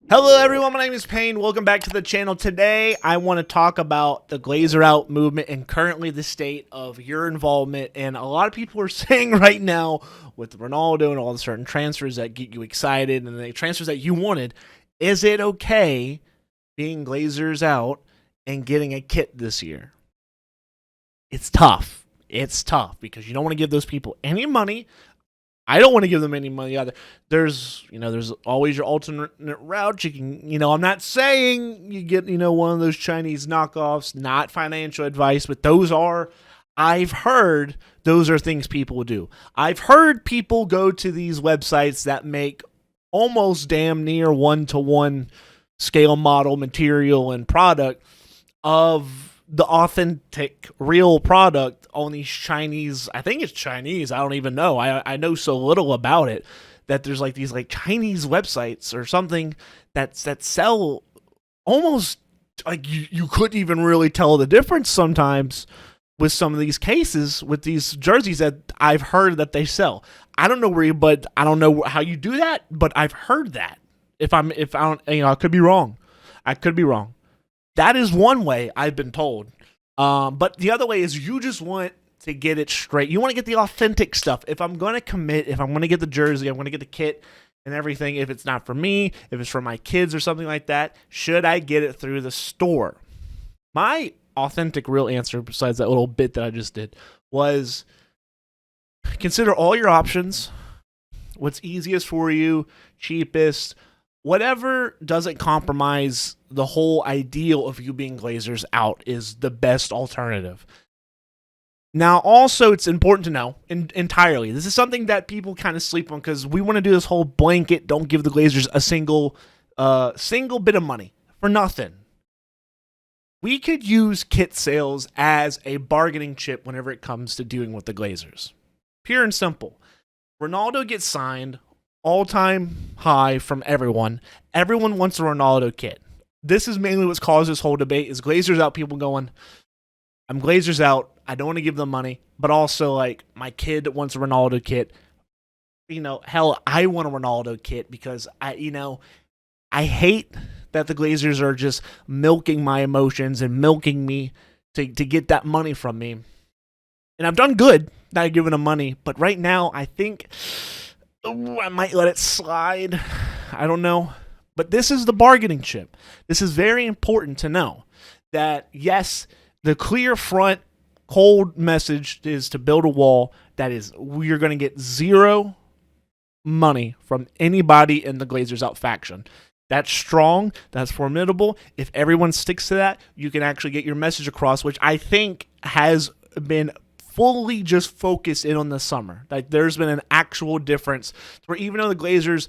Hello everyone, my name is Payne. Welcome back to the channel. Today I want to talk about the Glazer Out movement and currently the state of your involvement. And a lot of people are saying right now with Ronaldo and all the certain transfers that get you excited and the transfers that you wanted, is it okay being Glazers Out and getting a kit this year? It's tough. It's tough because you don't want to give those people any money. I don't want to give them any money either. There's always your alternate route. You can, I'm not saying you get, one of those Chinese knockoffs, not financial advice, but I've heard those are things people do. I've heard people go to these websites that make almost damn near one-to-one scale model material and product of the authentic real product on these Chinese, I think it's Chinese, I don't even know, I know so little about it, that there's like these like Chinese websites or something that sell almost like you couldn't even really tell the difference sometimes with some of these cases with these jerseys that I've heard that they sell. I don't know but I don't know how you do that, but I've heard that. If I don't, I could be wrong. That is one way I've been told. But the other way is you just want to get it straight. You want to get the authentic stuff. If I'm going to commit, if I'm going to get the jersey, I'm going to get the kit and everything. If it's not for me, if it's for my kids or something like that, should I get it through the store? My authentic real answer, besides that little bit that I just did, was consider all your options. What's easiest for you, cheapest, whatever doesn't compromise the whole ideal of you being Glazers Out is the best alternative. Now, also, it's important to know entirely, this is something that people kind of sleep on because we want to do this whole blanket, don't give the Glazers a single bit of money for nothing. We could use kit sales as a bargaining chip whenever it comes to dealing with the Glazers. Pure and simple. Ronaldo gets signed, all-time high from everyone. Everyone wants a Ronaldo kit. This is mainly what's caused this whole debate is Glazers Out, people going, I'm Glazers Out, I don't want to give them money, but also like my kid wants a Ronaldo kit. Hell, I want a Ronaldo kit because I hate that the Glazers are just milking my emotions and milking me to get that money from me. And I've done good not giving them money, but right now I think I might let it slide. I don't know. But this is the bargaining chip. This is very important to know that, yes, the clear front, cold message is to build a wall that is we're going to get zero money from anybody in the Glazers Out faction. That's strong. That's formidable. If everyone sticks to that, you can actually get your message across, which I think has been fully just focus in on the summer. Like there's been an actual difference where even though the Glazers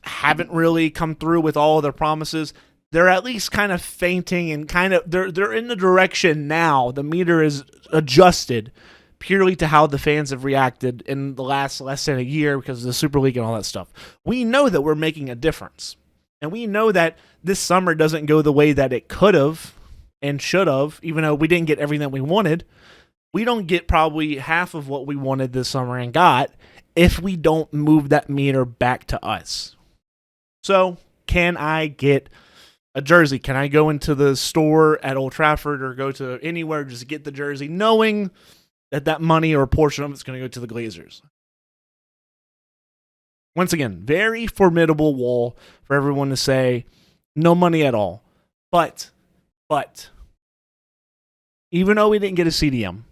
haven't really come through with all of their promises, they're at least kind of fainting and kind of they're in the direction now. The meter is adjusted purely to how the fans have reacted in the last less than a year because of the Super League and all that stuff. We know that we're making a difference. And we know that this summer doesn't go the way that it could have and should have, even though we didn't get everything we wanted. We don't get probably half of what we wanted this summer and got if we don't move that meter back to us. So, can I get a jersey? Can I go into the store at Old Trafford or go to anywhere just to get the jersey, knowing that money or a portion of it's going to go to the Glazers? Once again, very formidable wall for everyone to say no money at all. But, even though we didn't get a CDM,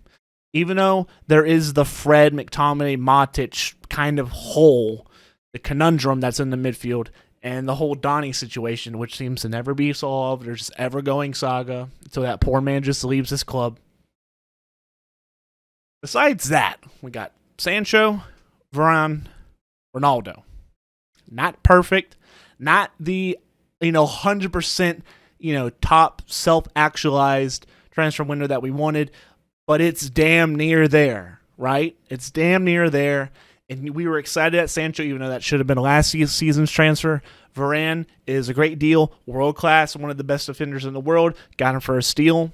even though there is the Fred, McTominay, Matic kind of hole, the conundrum that's in the midfield, and the whole Donnie situation, which seems to never be solved, there's just ever-going saga until that poor man just leaves this club. Besides that, we got Sancho, Varane, Ronaldo. Not perfect, not the 100% top self-actualized transfer window that we wanted, but it's damn near there, right? It's damn near there. And we were excited at Sancho, even though that should have been last season's transfer. Varane is a great deal, world class, one of the best defenders in the world. Got him for a steal.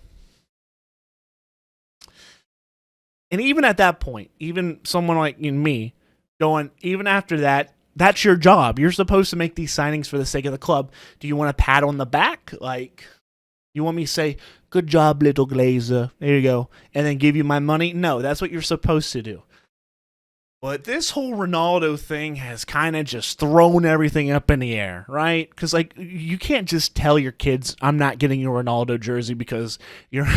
And even at that point, even someone like me going, even after that, that's your job. You're supposed to make these signings for the sake of the club. Do you want a pat on the back? Like, you want me to say, good job, little Glazer, there you go, and then give you my money? No, that's what you're supposed to do. But this whole Ronaldo thing has kind of just thrown everything up in the air, right? Because, like, you can't just tell your kids, I'm not getting you a Ronaldo jersey because your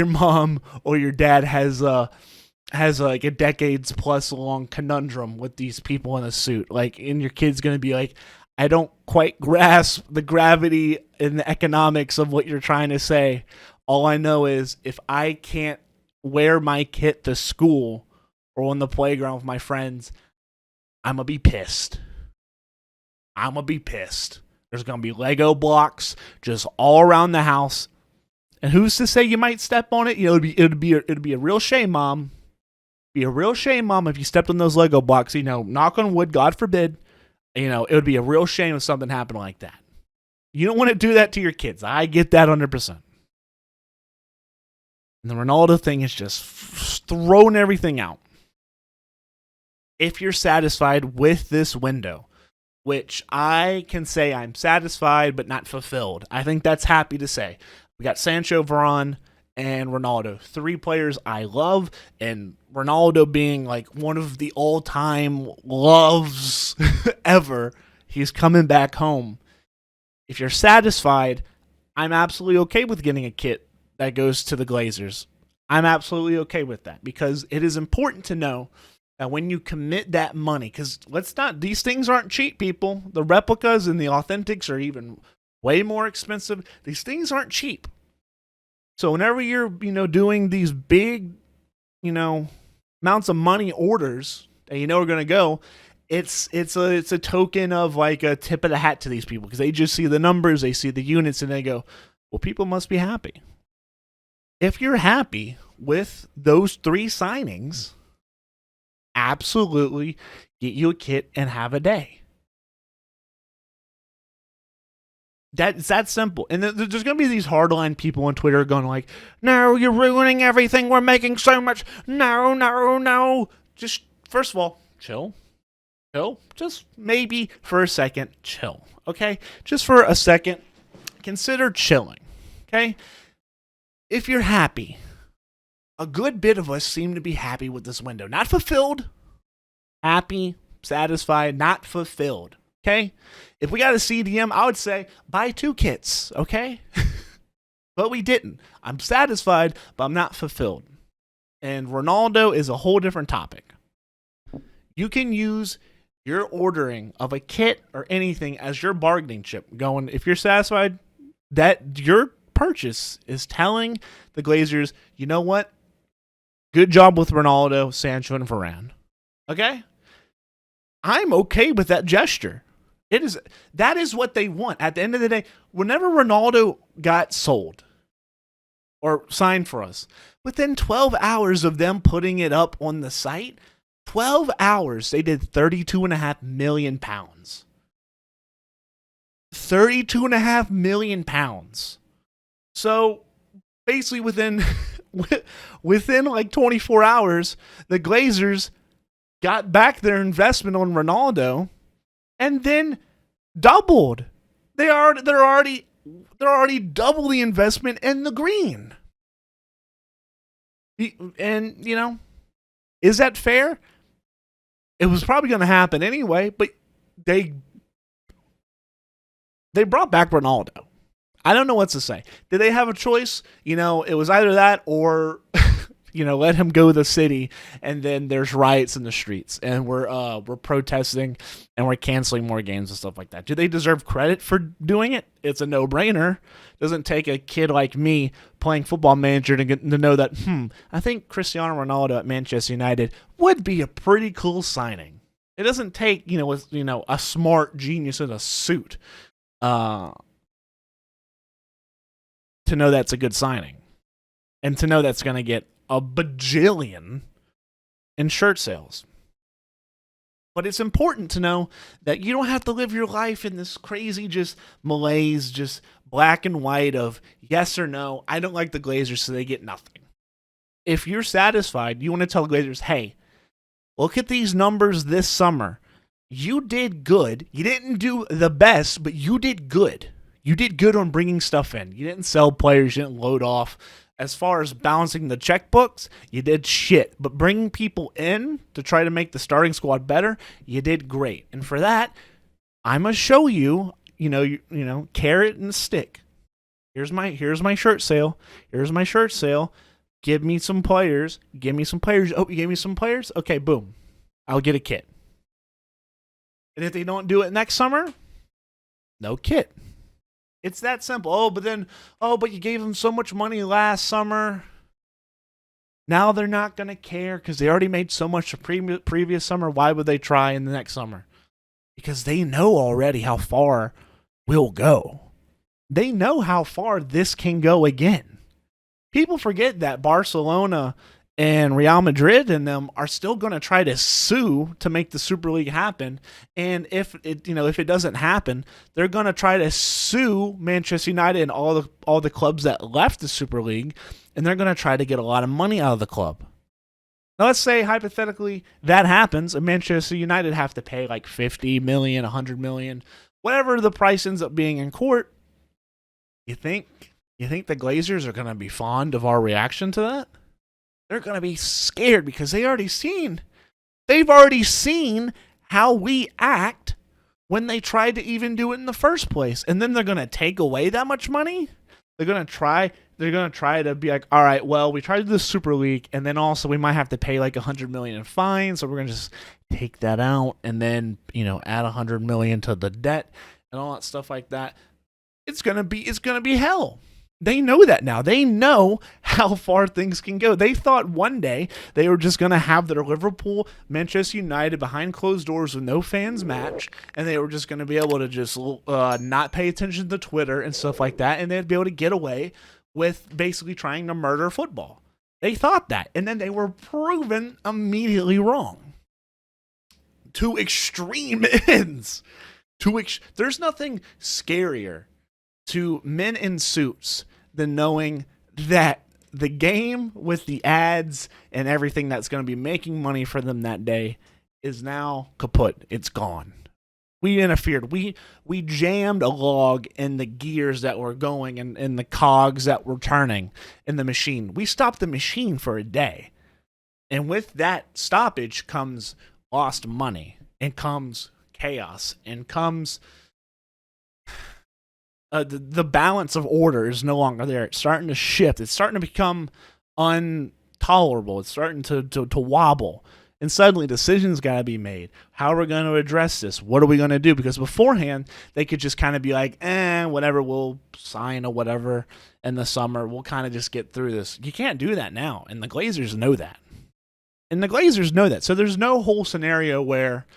mom or your dad has like a decades plus long conundrum with these people in a suit. Like, and your kid's going to be like, I don't quite grasp the gravity and the economics of what you're trying to say. All I know is if I can't wear my kit to school or on the playground with my friends, I'm going to be pissed. I'm going to be pissed. There's going to be Lego blocks just all around the house. And who's to say you might step on it? You know, it'd be a real shame, Mom. Be a real shame, Mom, if you stepped on those Lego blocks. You know, knock on wood, God forbid. You know, it would be a real shame if something happened like that. You don't want to do that to your kids. I get that 100%. And the Ronaldo thing is just thrown everything out. If you're satisfied with this window, which I can say I'm satisfied but not fulfilled, I think that's happy to say. We got Sancho, Varane, and Ronaldo. 3 players I love, and Ronaldo being like one of the all-time loves ever. He's coming back home. If you're satisfied, I'm absolutely okay with getting a kit that goes to the Glazers. I'm absolutely okay with that because it is important to know that when you commit that money, because these things aren't cheap, people. The replicas and the authentics are even way more expensive. These things aren't cheap. So whenever you're, doing these big, amounts of money orders that are going to go, it's a token of like a tip of the hat to these people because they just see the numbers, they see the units, and they go, well, people must be happy. If you're happy with those 3 signings, absolutely get you a kit and have a day. It's that simple. And there's going to be these hardline people on Twitter going like, no, you're ruining everything. We're making so much. No. Just, first of all, chill. Just maybe for a second, chill. Okay? Just for a second, consider chilling. Okay? If you're happy, a good bit of us seem to be happy with this window. Not fulfilled. Happy, satisfied, not fulfilled. Okay? If we got a CDM, I would say buy 2 kits. Okay? But we didn't. I'm satisfied, but I'm not fulfilled. And Ronaldo is a whole different topic. You can use your ordering of a kit or anything as your bargaining chip. Going, if you're satisfied, that your purchase is telling the Glazers, you know what? Good job with Ronaldo, Sancho, and Varane. Okay? I'm okay with that gesture. That is what they want. At the end of the day, whenever Ronaldo got sold or signed for us, within 12 hours of them putting it up on the site, 12 hours, they did £32.5 million. £32.5 million. So basically within like 24 hours, the Glazers got back their investment on Ronaldo and then doubled. They're already double the investment in the green. And is that fair? It was probably going to happen anyway, but they brought back Ronaldo. I don't know what to say. Did they have a choice? It was either that or let him go to the city, and then there's riots in the streets, and we're protesting, and we're canceling more games and stuff like that. Do they deserve credit for doing it? It's a no-brainer. Doesn't take a kid like me playing Football Manager to know that, I think Cristiano Ronaldo at Manchester United would be a pretty cool signing. It doesn't take, a smart genius in a suit to know that's a good signing, and to know that's going to get a bajillion in shirt sales. But it's important to know that you don't have to live your life in this crazy just malaise, just black and white of yes or no. I don't like the Glazers, so they get nothing. If you're satisfied, you want to tell the Glazers, hey, look at these numbers this summer. you did good. You didn't do the best, but you did good. You did good on bringing stuff in. You didn't sell players. You didn't load off. As far as balancing the checkbooks, you did shit. But bringing people in to try to make the starting squad better, you did great. And for that, I'm gonna show you, carrot and stick. Here's my shirt sale. Here's my shirt sale. Give me some players. Give me some players. Oh, you gave me some players? Okay, boom. I'll get a kit. And if they don't do it next summer, no kit. It's that simple. But you gave them so much money last summer. Now they're not going to care because they already made so much the previous summer. Why would they try in the next summer? Because they know already how far we'll go. They know how far this can go again. People forget that Barcelona and Real Madrid and them are still going to try to sue to make the Super League happen. And if it doesn't happen, they're going to try to sue Manchester United and all the clubs that left the Super League, and they're going to try to get a lot of money out of the club. Now, let's say hypothetically that happens, and Manchester United have to pay like 50 million, 100 million, whatever the price ends up being in court. You think the Glazers are going to be fond of our reaction to that? They're going to be scared because they've already seen how we act when they tried to even do it in the first place. And then they're going to take away that much money. They're going to try to be like, all right, well, we tried to do the Super League, and then also we might have to pay like 100 million in fines, so we're going to just take that out and then, add 100 million to the debt and all that stuff like that. It's going to be hell. They know that now. They know how far things can go. They thought one day they were just going to have their Liverpool, Manchester United behind closed doors with no fans match, and they were just going to be able to just not pay attention to Twitter and stuff like that, and they'd be able to get away with basically trying to murder football. They thought that, and then they were proven immediately wrong. To extreme ends. There's nothing scarier to men in suits than knowing that the game with the ads and everything that's going to be making money for them that day is now kaput. It's gone. We interfered. We jammed a log in the gears that were going and the cogs that were turning in the machine. We stopped the machine for a day. And with that stoppage comes lost money and comes chaos and comes the balance of order is no longer there. It's starting to shift. It's starting to become intolerable. It's starting to wobble. And suddenly decisions got to be made. How are we going to address this? What are we going to do? Because beforehand, they could just kind of be like, whatever, we'll sign or whatever in the summer. We'll kind of just get through this. You can't do that now. And the Glazers know that. So there's no whole scenario where,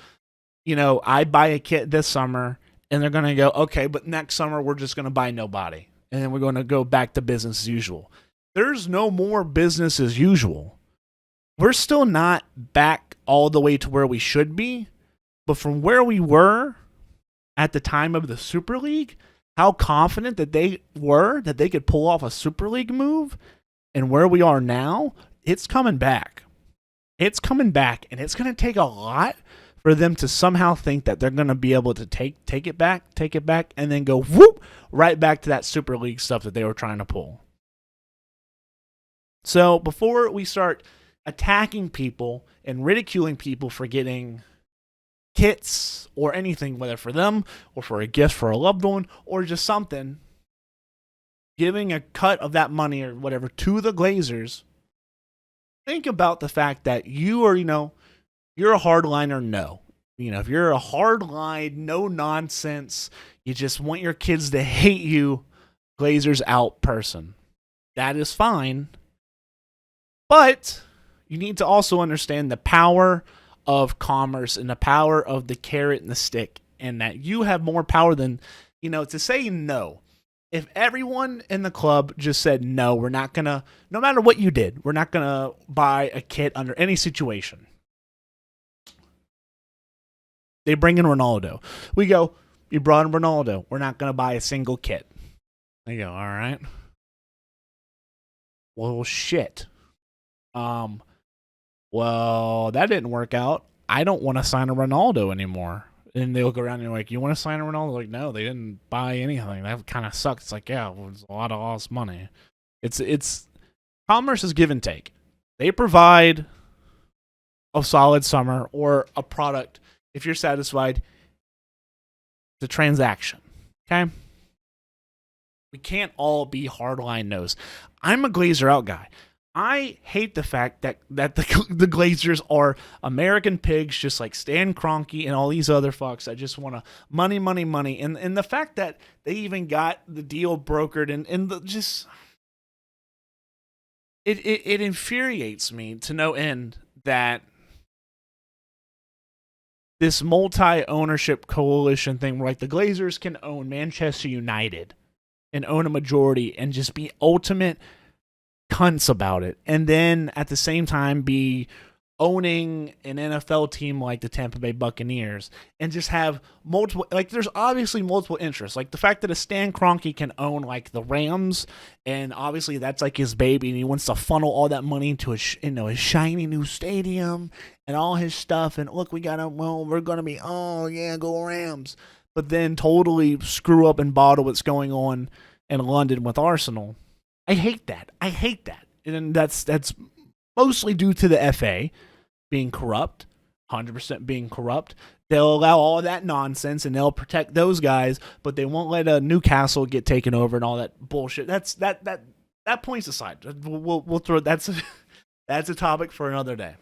I buy a kit this summer and they're going to go, okay, but next summer we're just going to buy nobody. And then we're going to go back to business as usual. There's no more business as usual. We're still not back all the way to where we should be. But from where we were at the time of the Super League, how confident that they were that they could pull off a Super League move, and where we are now, it's coming back. It's coming back, and it's going to take a lot for them to somehow think that they're going to be able to take it back, and then go whoop right back to that Super League stuff that they were trying to pull. So before we start attacking people and ridiculing people for getting kits or anything, whether for them or for a gift for a loved one or just something, giving a cut of that money or whatever to the Glazers, think about the fact that you're a hardliner, no. If you're a hardline, no nonsense, you just want your kids to hate you, Glazers Out person. That is fine. But you need to also understand the power of commerce and the power of the carrot and the stick, and that you have more power than, to say no. If everyone in the club just said, no, we're not going to, no matter what you did, we're not going to buy a kit under any situation. They bring in Ronaldo. We go, you brought in Ronaldo. We're not going to buy a single kit. They go, all right. Well, shit. Well, that didn't work out. I don't want to sign a Ronaldo anymore. And they'll go around and like, you want to sign a Ronaldo? Like, no, they didn't buy anything. That kind of sucks. It's like, yeah, well, it's a lot of lost money. It's commerce is give and take. They provide a solid summer or a product. If you're satisfied, the transaction. Okay? We can't all be hardline nose. I'm a Glazer Out guy. I hate the fact that the Glazers are American pigs, just like Stan Kroenke and all these other fucks that just want to money, money, money. And the fact that they even got the deal brokered and just it infuriates me to no end that this multi-ownership coalition thing where like the Glazers can own Manchester United and own a majority and just be ultimate cunts about it, and then at the same time be owning an NFL team like the Tampa Bay Buccaneers and just have multiple, like there's obviously multiple interests, like the fact that a Stan Kroenke can own like the Rams, and obviously that's like his baby and he wants to funnel all that money into his shiny new stadium and all his stuff, and look, we're gonna be, oh yeah, go Rams, but then totally screw up and bottle what's going on in London with Arsenal. I hate that. And that's mostly due to the FA being corrupt, 100% being corrupt. They'll allow all that nonsense and they'll protect those guys, but they won't let Newcastle get taken over and all that bullshit. That points aside. We'll throw that's a topic for another day.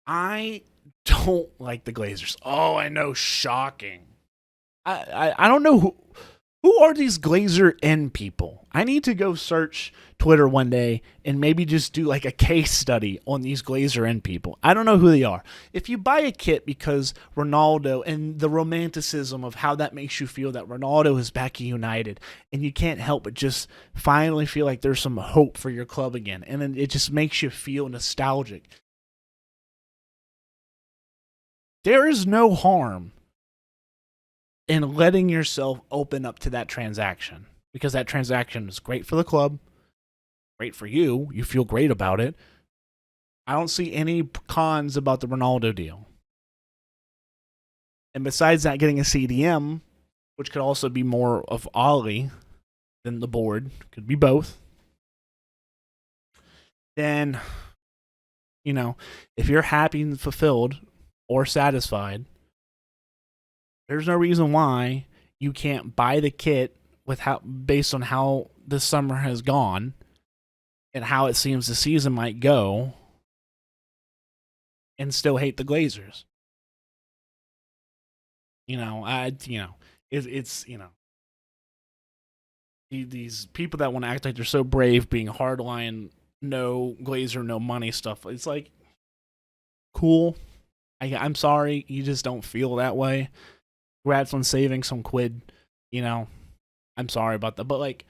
I don't like the Glazers. Oh, I know, shocking. I don't know who are these Glazer N people? I need to go search Twitter one day and maybe just do like a case study on these Glazer N people. I don't know who they are. If you buy a kit because Ronaldo and the romanticism of how that makes you feel that Ronaldo is back at United and you can't help but just finally feel like there's some hope for your club again, and then it just makes you feel nostalgic. There is no harm in letting yourself open up to that transaction, because that transaction is great for the club, great for you. You feel great about it. I don't see any cons about the Ronaldo deal. And besides that, getting a CDM, which could also be more of Ollie than the board, could be both. Then, if you're happy and fulfilled or satisfied, there's no reason why you can't buy the kit based on how the summer has gone and how it seems the season might go, and still hate the Glazers. It's these people that want to act like they're so brave, being hardline, no Glazer, no money stuff. It's like, cool. I'm sorry, you just don't feel that way. Congrats on saving some quid, I'm sorry about that. But, like,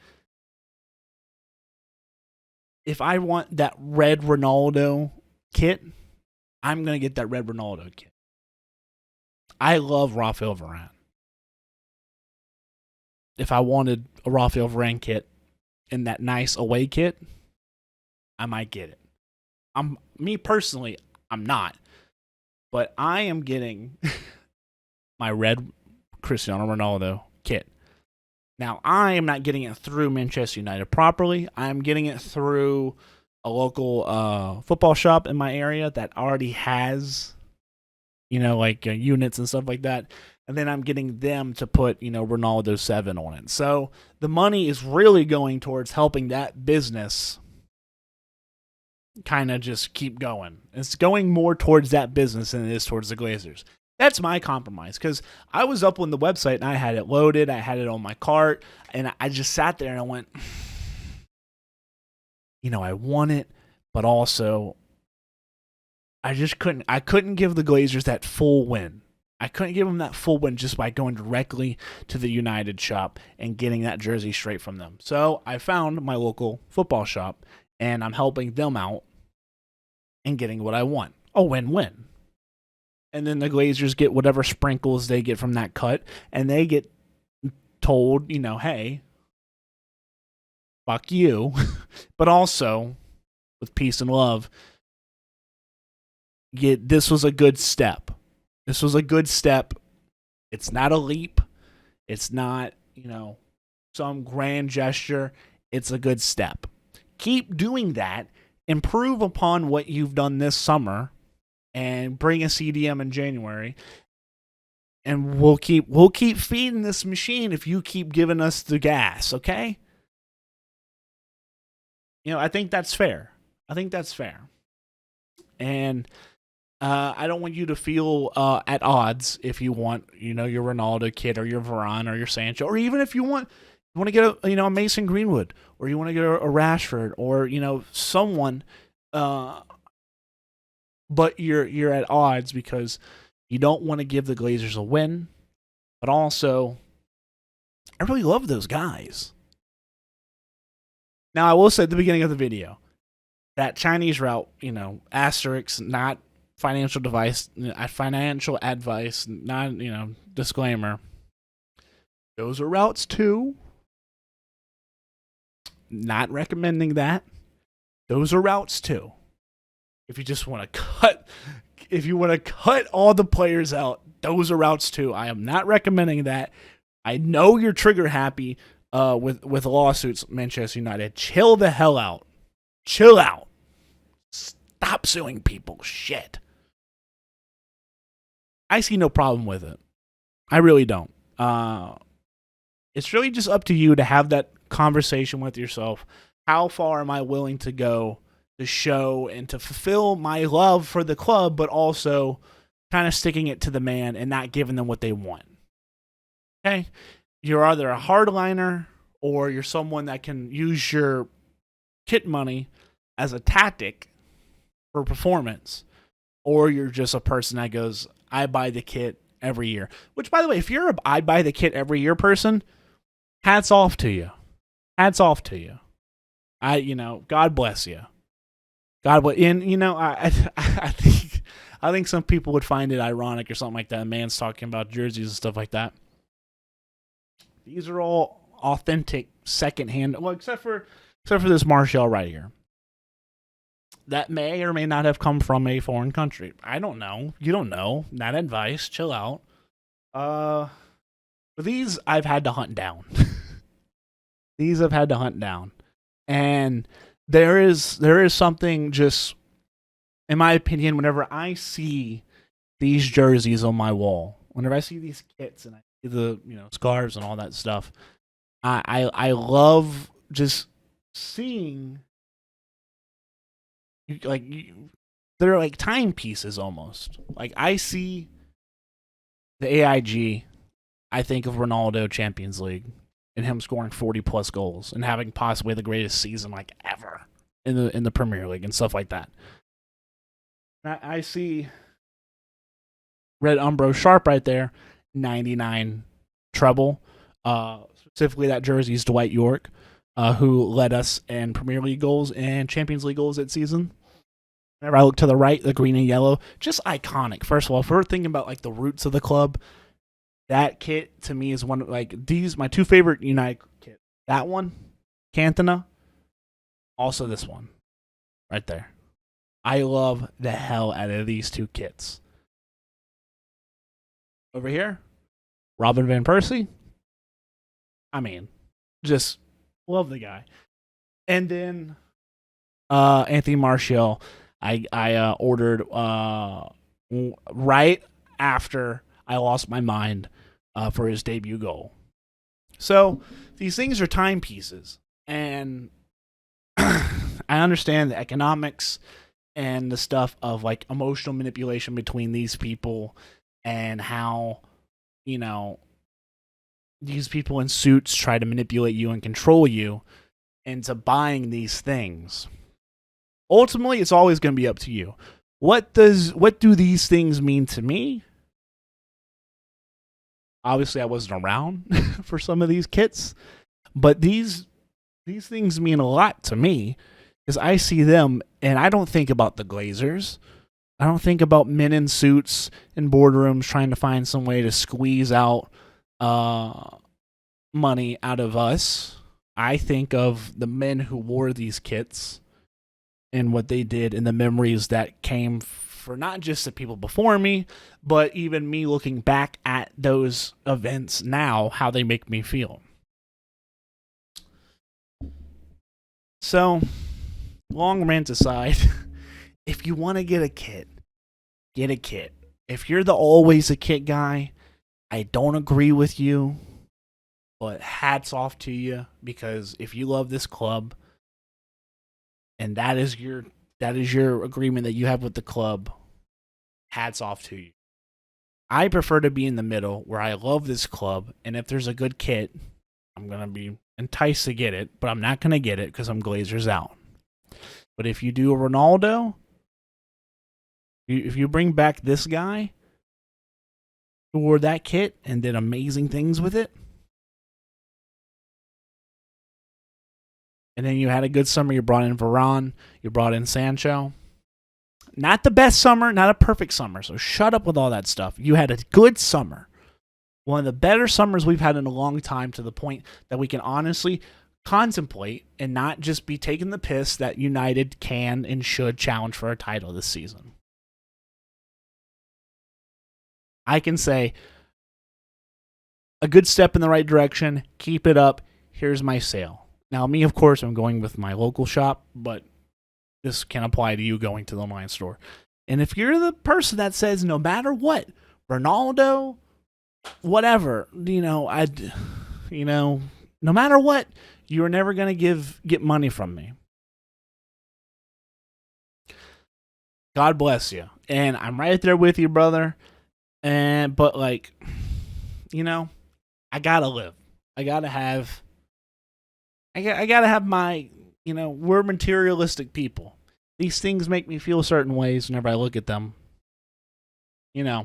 if I want that red Ronaldo kit, I'm going to get that red Ronaldo kit. I love Rafael Varane. If I wanted a Rafael Varane kit in that nice away kit, I might get it. Me personally, I'm not. But I am getting my red Cristiano Ronaldo kit. Now, I am not getting it through Manchester United properly. I'm getting it through a local football shop in my area that already has, units and stuff like that. And then I'm getting them to put, Ronaldo 7 on it. So the money is really going towards helping that business kind of just keep going. It's going more towards that business than it is towards the Glazers. That's my compromise, because I was up on the website and I had it loaded. I had it on my cart, and I just sat there and I went, I want it, but also I just couldn't. I couldn't give the Glazers that full win. I couldn't give them that full win just by going directly to the United shop and getting that jersey straight from them. So I found my local football shop, and I'm helping them out and getting what I want. A win-win. And then the Glazers get whatever sprinkles they get from that cut, and they get told, hey, fuck you, but also with peace and love, this was a good step. This was a good step. It's not a leap. It's not, some grand gesture. It's a good step. Keep doing that. Improve upon what you've done this summer and bring a CDM in January. And we'll keep feeding this machine if you keep giving us the gas, okay? I think that's fair. And I don't want you to feel at odds if you want, your Ronaldo kid or your Varane or your Sancho, or even if you want to get a Mason Greenwood, or you want to get a Rashford, or someone, but you're at odds because you don't want to give the Glazers a win, but also I really love those guys. Now I will say at the beginning of the video, that Chinese route, asterisk, not financial advice, not, disclaimer. Those are routes too. Not recommending that. Those are routes too. If you just want to cut all the players out, those are routes too. I am not recommending that. I know you're trigger happy with lawsuits, Manchester United. Chill the hell out. Chill out. Stop suing people. Shit. I see no problem with it. I really don't. It's really just up to you to have that conversation with yourself. How far am I willing to go to show and to fulfill my love for the club, but also kind of sticking it to the man and not giving them what they want? Okay? You're either a hardliner or you're someone that can use your kit money as a tactic for performance, or you're just a person that goes, I buy the kit every year. Which, by the way, if you're a I buy the kit every year person, hats off to you. Hats off to you. God bless you. God bless. And I think some people would find it ironic or something like that. A man's talking about jerseys and stuff like that. These are all authentic secondhand. Well, except for this Martial right here. That may or may not have come from a foreign country. I don't know. You don't know. Not advice. Chill out. But these I've had to hunt down. These I've had to hunt down. And there is something just, in my opinion, whenever I see these jerseys on my wall, whenever I see these kits and I see the scarves and all that stuff, I love just seeing they're like timepieces almost. Like I see the AIG, I think of Ronaldo Champions League and him scoring 40+ goals and having possibly the greatest season ever in the Premier League and stuff like that. I see Red Umbro Sharp right there, 99 treble. Specifically, that jersey is Dwight York, who led us in Premier League goals and Champions League goals that season. Whenever I look to the right, the green and yellow, just iconic. First of all, if we're thinking about the roots of the club, that kit to me is one of these my two favorite United kits. That one, Cantona, also this one, right there. I love the hell out of these two kits. Over here, Robin van Persie. I mean, just love the guy. And then Anthony Martial, I ordered right after I lost my mind for his debut goal. So these things are timepieces, and I understand the economics and the stuff of emotional manipulation between these people and how these people in suits try to manipulate you and control you into buying these things. Ultimately, it's always going to be up to you. What do these things mean to me? Obviously, I wasn't around for some of these kits, but these things mean a lot to me because I see them and I don't think about the Glazers. I don't think about men in suits in boardrooms trying to find some way to squeeze out money out of us. I think of the men who wore these kits and what they did and the memories that came for not just the people before me, but even me looking back at those events now, how they make me feel. So, long rant aside, if you want to get a kit, get a kit. If you're the always a kit guy, I don't agree with you, but hats off to you, because if you love this club and that is your agreement that you have with the club, hats off to you. I prefer to be in the middle where I love this club, and if there's a good kit, I'm going to be enticed to get it, but I'm not going to get it because I'm Glazers out. But if you do a Ronaldo, if you bring back this guy who wore that kit and did amazing things with it, and then you had a good summer, you brought in Varane, you brought in Sancho. Not the best summer, not a perfect summer, so shut up with all that stuff. You had a good summer. One of the better summers we've had in a long time, to the point that we can honestly contemplate and not just be taking the piss that United can and should challenge for a title this season. I can say, a good step in the right direction, keep it up, here's my sale. Now, me, of course, I'm going with my local shop, but this can apply to you going to the online store. And if you're the person that says, no matter what, Ronaldo, whatever, no matter what, you're never going to get money from me. God bless you. And I'm right there with you, brother. But I gotta live. I gotta have my, we're materialistic people. These things make me feel certain ways whenever I look at them. Yeah.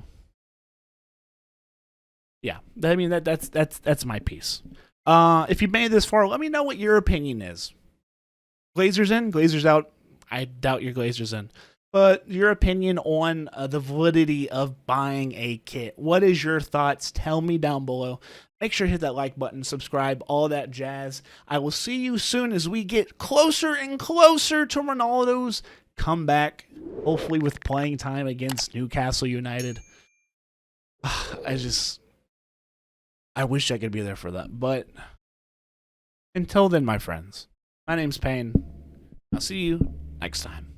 I mean, that's my piece. If you made it this far, let me know what your opinion is. Glazers in, Glazers out. I doubt your Glazers in. But your opinion on the validity of buying a kit. What is your thoughts? Tell me down below. Make sure to hit that like button, subscribe, all that jazz. I will see you soon as we get closer and closer to Ronaldo's comeback, hopefully with playing time against Newcastle United. I wish I could be there for that. But until then, my friends, my name's Payne. I'll see you next time.